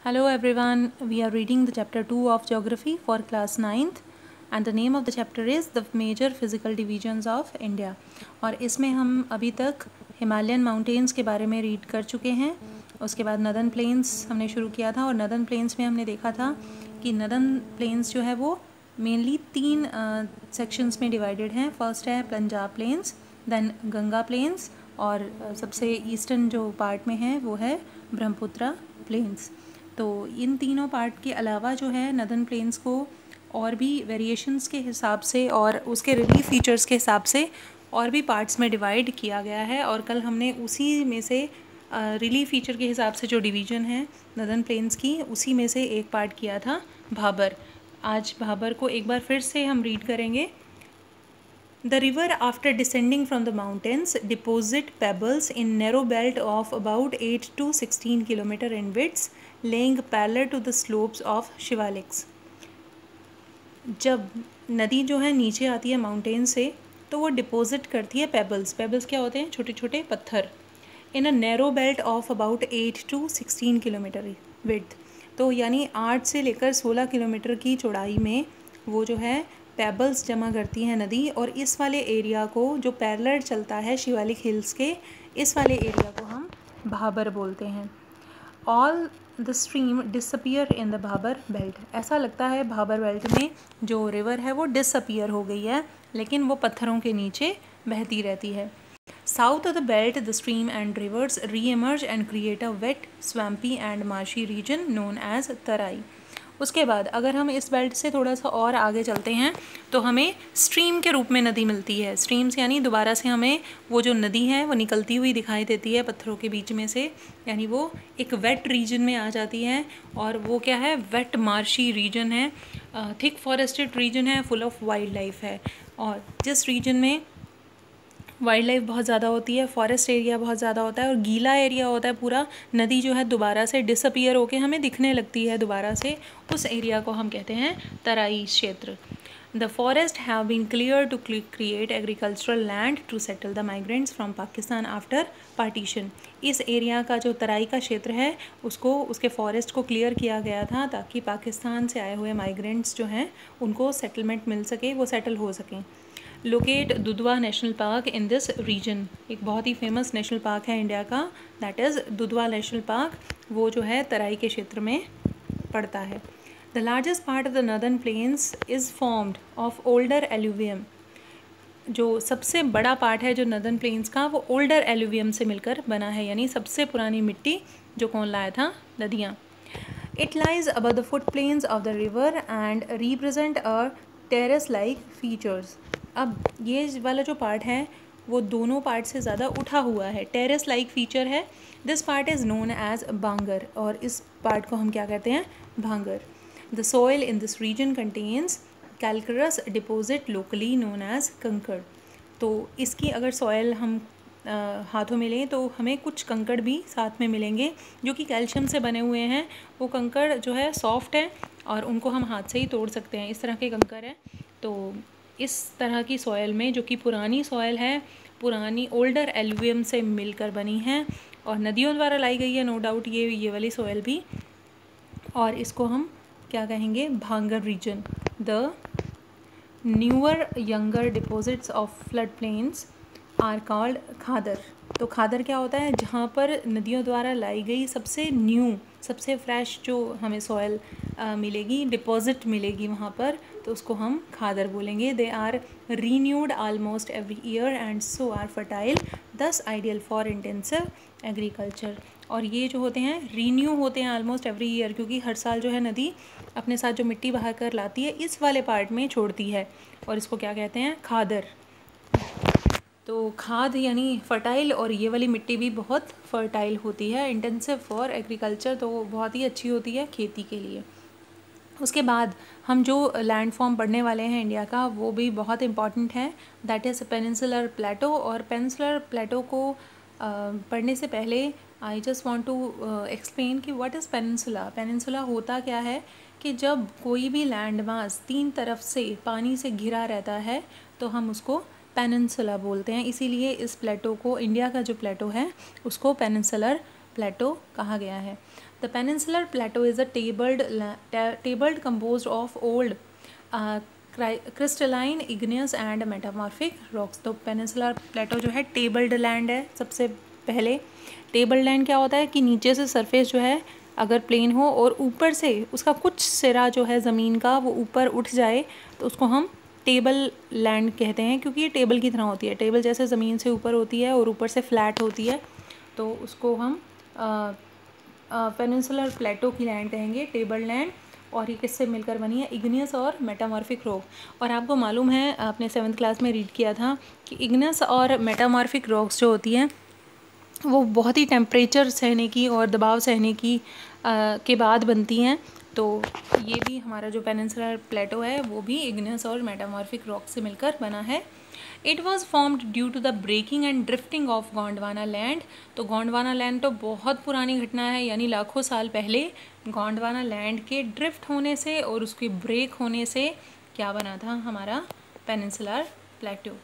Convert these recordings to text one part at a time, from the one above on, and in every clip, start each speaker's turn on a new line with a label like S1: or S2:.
S1: Hello everyone, we are reading the chapter 2 of Geography for class 9th and the name of the chapter is The Major Physical Divisions of India। और इसमें हम अभी तक Himalayan mountains के बारे में read कर चुके हैं। उसके बाद नदर्न प्लेन्स हमने शुरू किया था और नदर्न प्लेन्स में हमने देखा था कि नदर्न प्लेन्स जो है वो मेनली 3 सेक्शंस में डिवाइडेड हैं। फर्स्ट है Punjab plains, then Ganga plains और सबसे ईस्टर्न जो पार्ट में है वो है ब्रह्मपुत्रा प्लेन्स। तो इन तीनों पार्ट के अलावा जो है नदर्न प्लेन्स को और भी वेरिएशंस के हिसाब से और उसके रिलीफ फीचर्स के हिसाब से और भी पार्ट्स में डिवाइड किया गया है। और कल हमने उसी में से रिलीफ फीचर के हिसाब से जो डिवीज़न है नदर्न प्लेन्स की उसी में से एक पार्ट किया था भाबर। आज भाबर को एक बार फिर से हम रीड करेंगे। The river, after descending from the mountains, deposit pebbles in narrow belt of about 8 to 16 km in width, laying parallel to the slopes of Shivaliks. जब नदी जो है नीचे आती है माउंटेन से तो वो डिपॉजिट करती है पेबल्स। पेबल्स क्या होते हैं? छोटे छोटे पत्थर। In a narrow belt of about 8 to 16 kilometre width, तो यानी 8 से लेकर 16 किलोमीटर की चौड़ाई में वो जो है पेबल्स जमा करती है नदी। और इस वाले एरिया को जो पैरेलल चलता है शिवालिक हिल्स के, इस वाले एरिया को हम भाबर बोलते हैं। All the stream disappear in the Bhabar belt. ऐसा लगता है भाबर बेल्ट में जो रिवर है वो डिसअपियर हो गई है, लेकिन वो पत्थरों के नीचे बहती रहती है। South of the belt the stream and rivers reemerge and create a wet swampy and marshy region known as Terai. उसके बाद अगर हम इस बेल्ट से थोड़ा सा और आगे चलते हैं तो हमें स्ट्रीम के रूप में नदी मिलती है। स्ट्रीम्स यानी दोबारा से हमें वो जो नदी है वो निकलती हुई दिखाई देती है पत्थरों के बीच में से, यानी वो एक वेट रीजन में आ जाती है। और वो क्या है? वेट मार्शी रीजन है, थिक फॉरेस्टेड रीजन है, फुल ऑफ वाइल्ड लाइफ है। और जिस रीजन में वाइल्ड लाइफ बहुत ज़्यादा होती है, फॉरेस्ट एरिया बहुत ज़्यादा होता है और गीला एरिया होता है पूरा, नदी जो है दोबारा से डिसअपियर होके हमें दिखने लगती है दोबारा से, उस एरिया को हम कहते हैं तराई क्षेत्र। The forest have been clear to create agricultural land to settle the migrants from Pakistan after partition. इस एरिया का जो तराई का क्षेत्र है उसको, उसके फॉरेस्ट को क्लियर किया गया था ताकि पाकिस्तान से आए हुए माइग्रेंट्स जो हैं उनको सेटलमेंट मिल सके, वो सेटल हो सकें। Locate Dudhwa national park in this region. एक बहुत ही फेमस नेशनल पार्क है इंडिया का, that is Dudhwa national park. वो जो है तराई के क्षेत्र में पड़ता है। The largest part of the northern plains is formed of older alluvium. जो सबसे बड़ा पार्ट है जो नदर्न प्लेन्स का वो ओल्डर एल्यूवियम से मिलकर बना है, यानी सबसे पुरानी मिट्टी जो कौन लाया था? नदियाँ। It lies above the foot plains of the river and represent a terrace like features. अब ये वाला जो पार्ट है वो दोनों पार्ट से ज़्यादा उठा हुआ है, टेरेस लाइक फीचर है। This part is known as Bhangar, और इस पार्ट को हम क्या कहते हैं? Bhangar. The soil in this region contains calcareous deposit locally known as kankar. तो इसकी अगर सॉइल हम हाथों में लें तो हमें कुछ कंकड़ भी साथ में मिलेंगे जो कि कैल्शियम से बने हुए हैं। वो कंकड़ जो है सॉफ्ट है और उनको हम हाथ से ही तोड़ सकते हैं, इस तरह के कंकड़ हैं। तो इस तरह की सॉइल में, जो कि पुरानी सॉइल है, पुरानी ओल्डर एल्यूवियम से मिलकर बनी है और नदियों द्वारा लाई गई है नो डाउट ये वाली सॉइल भी, और इसको हम क्या कहेंगे? Bhangar region. The newer younger deposits of flood plains are called khadar. तो खादर क्या होता है? जहाँ पर नदियों द्वारा लाई गई सबसे न्यू, सबसे फ्रेश जो हमें सॉइल मिलेगी, डिपॉजिट मिलेगी वहाँ पर, तो उसको हम खादर बोलेंगे। They are renewed almost every year and so are fertile, thus ideal for intensive agriculture. और ये जो होते हैं रीन्यू होते हैं आलमोस्ट एवरी ईयर, क्योंकि हर साल जो है नदी अपने साथ जो मिट्टी बहा कर लाती है इस वाले पार्ट में छोड़ती है, और इसको क्या कहते हैं? खादर। तो खाद यानी फर्टाइल, और ये वाली मिट्टी भी बहुत फर्टाइल होती है, इंटेंसिव फॉर एग्रीकल्चर, तो बहुत ही अच्छी होती है खेती के लिए। उसके बाद हम जो लैंड फॉर्म पढ़ने वाले हैं इंडिया का वो भी बहुत इंपॉर्टेंट है, दैट इज़ पेनिनसुलर प्लेटो। और पेनिनसुलर प्लेटो को पढ़ने से पहले I just want to explain कि व्हाट इज़ पेनिनसुला। पेनिनसुला होता क्या है कि जब कोई भी लैंड मास 3 तरफ से पानी से घिरा रहता है तो हम उसको पेनिनसुला बोलते हैं। इसीलिए इस प्लेटो को, इंडिया का जो प्लेटो है उसको पेनिनसुलर प्लेटो कहा गया है। The peninsular Plato is a tabled composed of old crystalline igneous and metamorphic rocks. तो पेनिनसुलर प्लेटो जो है टेबल्ड लैंड है। सबसे पहले टेबल्ड लैंड क्या होता है कि नीचे से सरफेस जो है अगर प्लेन हो और ऊपर से उसका कुछ सिरा जो है ज़मीन का वो ऊपर उठ जाए तो उसको हम टेबल लैंड कहते हैं, क्योंकि ये टेबल की तरह होती है। टेबल जैसे ज़मीन से ऊपर होती है और ऊपर से फ्लैट होती है, तो उसको हम पेनिनसुलर प्लेटो की लैंड कहेंगे, टेबल लैंड। और ये किससे मिलकर बनी है? इग्नियस और मेटामॉर्फिक रॉक। और आपको मालूम है, आपने 7th क्लास में रीड किया था कि इग्नियस और मेटामॉर्फिक रॉक्स जो होती हैं वो बहुत ही टेम्परेचर सहने की और दबाव सहने की के बाद बनती हैं। तो ये भी हमारा जो पेनिनसुलर प्लेटो है वो भी इग्नियस और मेटामॉर्फिक रॉक से मिलकर बना है। It was formed due to the breaking and drifting of Gondwana land. तो गोंडवाना लैंड तो बहुत पुरानी घटना है, यानी लाखों साल पहले गोंडवाना लैंड के ड्रिफ्ट होने से और उसके ब्रेक होने से क्या बना था हमारा peninsular plateau,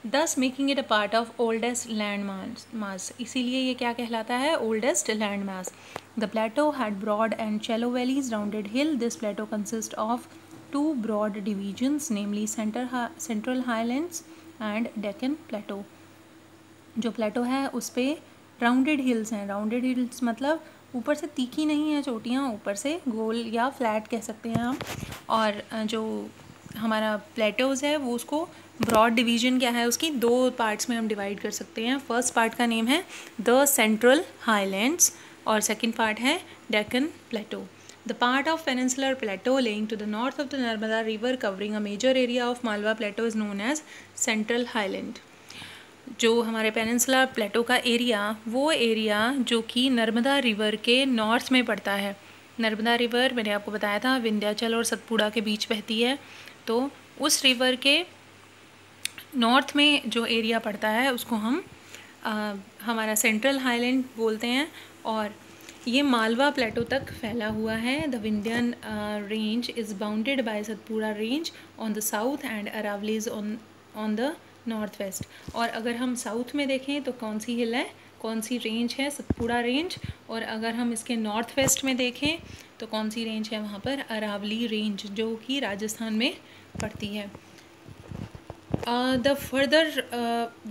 S1: thus making it a part of oldest land mass. इसीलिए ये क्या कहलाता है? Oldest land mass. The plateau had broad and shallow valleys, rounded hill. This plateau consist of two broad divisions, namely central highlands and Deccan plateau. जो plateau है उस पर rounded hills हैं। राउंडेड हिल्स मतलब ऊपर से तीखी नहीं है चोटियाँ, ऊपर से गोल या फ्लैट कह सकते हैं हम। और जो हमारा प्लेटोज़ है वो उसको ब्रॉड डिवीजन क्या है उसकी, 2 पार्ट्स में हम डिवाइड कर सकते हैं। फर्स्ट पार्ट का नेम है द सेंट्रल हाईलैंड्स और सेकंड पार्ट है Deccan plateau. The part of peninsular plateau lying to the north of the Narmada river covering a major area of Malwa plateau is known as central highland. जो हमारे peninsular प्लेटो का area, वो area जो कि Narmada river के north में पड़ता है। नर्मदा रिवर मैंने आपको बताया था विंध्याचल और सतपुड़ा के बीच बहती है, तो उस रिवर के नॉर्थ में जो एरिया पड़ता है उसको हम हमारा सेंट्रल हाईलैंड बोलते हैं। और ये मालवा प्लेटो तक फैला हुआ है। The Vindhyan range is bounded by Satpura range on the south and Aravallis on the north west. और अगर हम साउथ में देखें तो कौन सी हिल है, कौन सी रेंज है? सतपुड़ा रेंज। और अगर हम इसके नॉर्थ वेस्ट में देखें तो कौन सी रेंज है वहाँ पर? अरावली रेंज, जो कि राजस्थान में पड़ती है। The further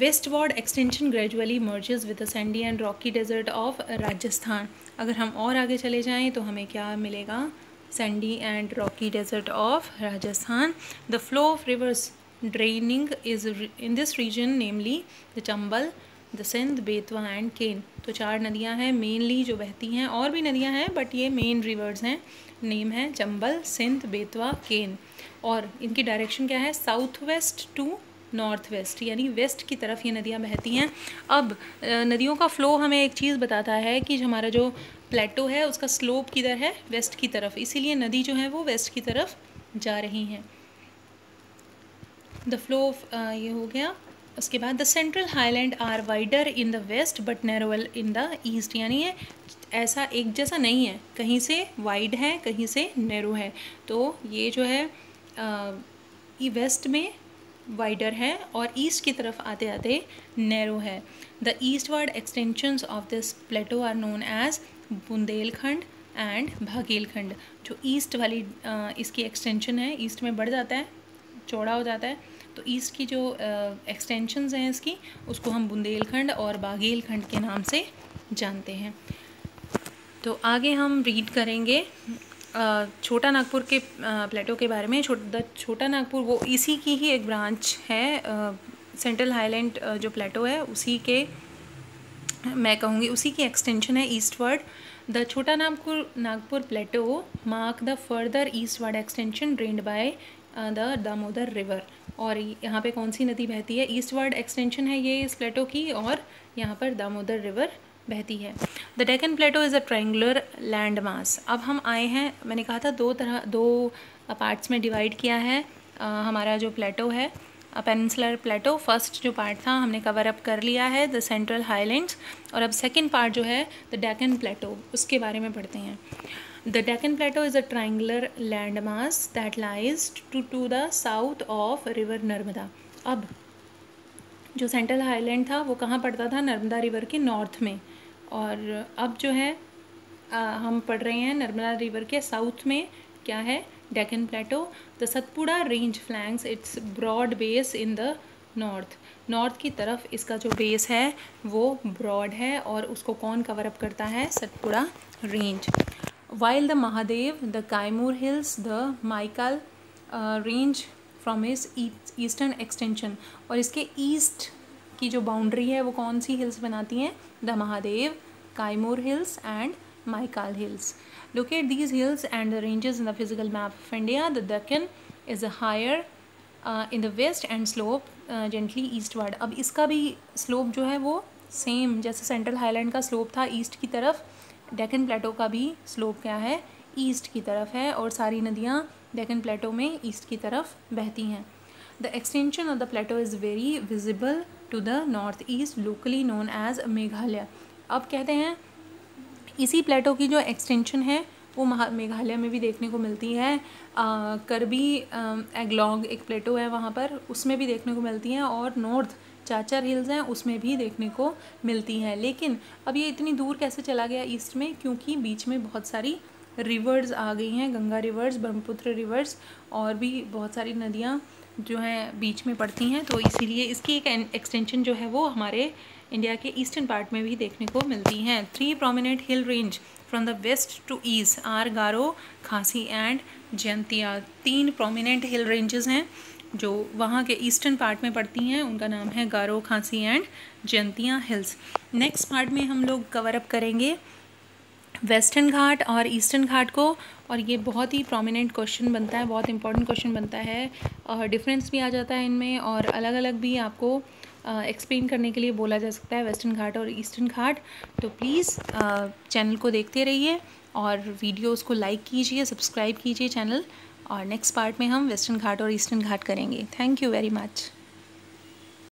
S1: westward extension gradually merges with the sandy and rocky desert of Rajasthan. अगर हम और आगे चले जाएं तो हमें क्या मिलेगा? Sandy and rocky desert of Rajasthan. The flow of rivers draining is in this region, namely the Chambal, the Sindh, Betwa and Ken. तो 4 नदियाँ हैं मेनली जो बहती हैं, और भी नदियाँ हैं बट ये मेन रिवर्स हैं। नेम है चंबल, सिंध, बेतवा, केन। और इनकी डायरेक्शन क्या है? South west to north west, यानी वेस्ट की तरफ ये नदियाँ बहती हैं। अब नदियों का फ़्लो हमें एक चीज़ बताता है कि हमारा जो प्लेटो है उसका स्लोप किधर है? वेस्ट की तरफ, इसीलिए नदी जो है वो वेस्ट की तरफ जा रही हैं। द फ्लो ऑफ ये हो गया। उसके बाद the central highland are wider in the west but narrower in the east, यानी ये ऐसा एक जैसा नहीं है, कहीं से वाइड है कहीं से नैरो है। तो ये जो है वेस्ट में वाइडर है और ईस्ट की तरफ आते आते नैरो है। The eastward extensions of this plateau are known as Bundelkhand and Baghelkhand. जो ईस्ट वाली इसकी एक्सटेंशन है, ईस्ट में बढ़ जाता है, चौड़ा हो जाता है, तो ईस्ट की जो एक्सटेंशंस हैं इसकी, उसको हम बुंदेलखंड और बाघेलखंड के नाम से जानते हैं। तो आगे हम रीड करेंगे छोटा नागपुर के प्लेटो के बारे में। छोटा नागपुर वो इसी की ही एक ब्रांच है। सेंट्रल हाईलैंड जो प्लेटो है उसी के, मैं कहूँगी उसी की एक्सटेंशन है eastward. The Chota Nagpur plateau mark the further eastward extension drained by the Damodar river. और यहाँ पे कौन सी नदी बहती है? ईस्टवर्ड एक्सटेंशन है ये इस प्लेटो की, और यहाँ पर दामोदर रिवर बहती है। The Deccan plateau is a triangular land mass. अब हम आए हैं, मैंने कहा था दो पार्ट्स में डिवाइड किया है हमारा जो प्लेटो है पेनिनसुलर प्लेटो। फर्स्ट जो पार्ट था हमने कवर अप कर लिया है, द सेंट्रल हाईलैंड्स। और अब सेकंड पार्ट जो है द डेक्कन प्लेटो, उसके बारे में पढ़ते हैं। The Deccan plateau is a triangular land mass that lies to the south of river Narmada. अब जो सेंट्रल हाईलैंड था वो कहाँ पड़ता था? नर्मदा रिवर के नॉर्थ में। और अब जो है हम पढ़ रहे हैं नर्मदा रिवर के साउथ में क्या है, Deccan plateau. The Satpura range flanks its broad base in the north की तरफ इसका जो बेस है वो ब्रॉड है और उसको कौन कवर अप करता है, Satpura range. While the Mahadev, the Kaimur hills, the Maikal range from is eastern extension, और इसके ईस्ट की जो बाउंड्री है वो कौन सी हिल्स बनाती हैं, the Mahadev, Kaimur hills and Maikal hills. Locate these hills and the ranges in the physical map of India. The Deccan is higher in the west and slope gently eastward. अब इसका भी स्लोप जो है वो सेम जैसे सेंट्रल हाईलैंड का slope था east की तरफ, डेक्कन प्लेटो का भी स्लोप क्या है, ईस्ट की तरफ है, और सारी नदियाँ डेक्कन प्लेटो में ईस्ट की तरफ बहती हैं। The extension of the plateau is very visible to the northeast, locally known as Meghalaya. अब कहते हैं इसी प्लेटो की जो एक्सटेंशन है वो मेघालय में भी देखने को मिलती है। करबी एग्लॉन्ग एक प्लेटो है वहाँ पर, उसमें भी देखने को मिलती हैं, और नॉर्थ चाचर हिल्स हैं उसमें भी देखने को मिलती हैं। लेकिन अब ये इतनी दूर कैसे चला गया ईस्ट में, क्योंकि बीच में बहुत सारी रिवर्स आ गई हैं, गंगा रिवर्स, ब्रह्मपुत्र रिवर्स, और भी बहुत सारी नदियाँ जो हैं बीच में पड़ती हैं, तो इसीलिए इसकी एक एक्सटेंशन जो है वो हमारे इंडिया के ईस्टर्न पार्ट में भी देखने को मिलती हैं। 3 prominent hill range from the west to east are Garo, Khasi and Jaintia. 3 prominent hill ranges हैं जो वहाँ के ईस्टर्न पार्ट में पड़ती हैं, उनका नाम है गारो, Khasi and Jaintia hills. Next part में हम लोग कवर अप करेंगे वेस्टर्न घाट और ईस्टर्न घाट को, और ये बहुत ही प्रोमिनेंट क्वेश्चन बनता है, बहुत इंपॉर्टेंट क्वेश्चन बनता है, और डिफरेंस भी आ जाता है इनमें, और अलग अलग भी आपको एक्सप्लेन करने के लिए बोला जा सकता है वेस्टर्न घाट और ईस्टर्न घाट। तो प्लीज़ चैनल को देखते रहिए और वीडियोस को लाइक कीजिए, सब्सक्राइब कीजिए चैनल, और नेक्स्ट पार्ट में हम वेस्टर्न घाट और ईस्टर्न घाट करेंगे। Thank you very much.